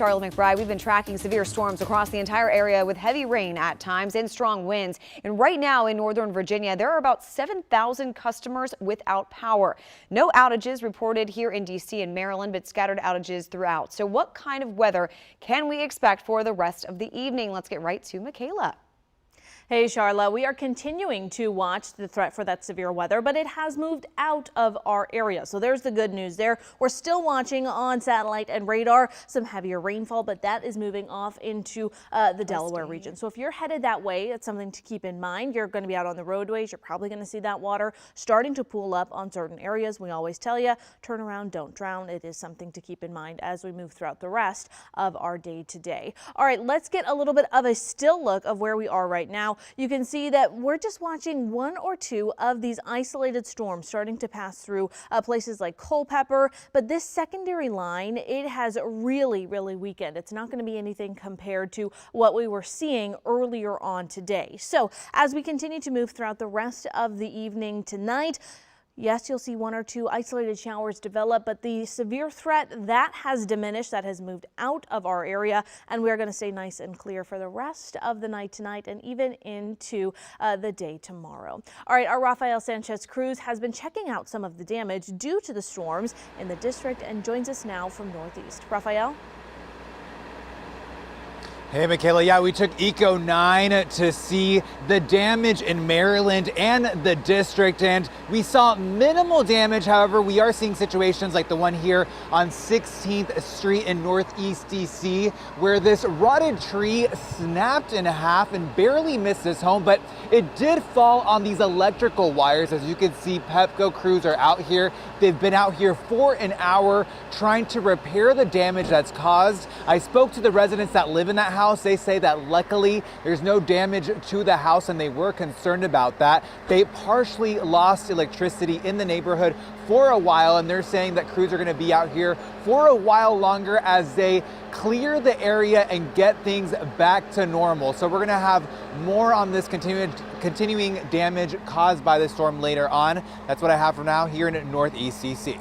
Charlotte McBride, we've been tracking severe storms across the entire area with heavy rain at times and strong winds. And right now in Northern Virginia, there are about 7,000 customers without power. No outages reported here in D.C. and Maryland, but scattered outages throughout. So what kind of weather can we expect for the rest of the evening? Let's get right to Michaela. Hey, Charla, we are continuing to watch the threat for that severe weather, but it has moved out of our area. So there's the good news there. We're still watching on satellite and radar some heavier rainfall, but that is moving off into the Delaware region. So if you're headed that way, it's something to keep in mind. You're going to be out on the roadways. You're probably going to see that water starting to pool up on certain areas. We always tell you, turn around, don't drown. It is something to keep in mind as we move throughout the rest of our day today. All right, let's get a little bit of a still look of where we are right now. You can see that we're just watching one or two of these isolated storms starting to pass through places like Culpeper, but this secondary line, it has really weakened. It's not going to be anything compared to what we were seeing earlier on today. So as we continue to move throughout the rest of the evening tonight, yes, you'll see one or two isolated showers develop, but the severe threat, that has diminished, that has moved out of our area, and we're going to stay nice and clear for the rest of the night tonight and even into the day tomorrow. All right, our Rafael Sanchez Cruz has been checking out some of the damage due to the storms in the district and joins us now from Northeast. Rafael? Hey, Michaela. Yeah, we took Eco 9 to see the damage in Maryland and the district, and we saw minimal damage. However, we are seeing situations like the one here on 16th Street in Northeast DC, where this rotted tree snapped in half and barely missed this home, but it did fall on these electrical wires. As you can see, Pepco crews are out here. They've been out here for an hour trying to repair the damage that's caused. I spoke to the residents that live in that house. They say that luckily there's no damage to the house, and they were concerned about that. They partially lost electricity in the neighborhood for a while, and they're saying that crews are going to be out here for a while longer as they clear the area and get things back to normal. So we're going to have more on this continuing damage caused by the storm later on. That's what I have for now here in Northeast DC.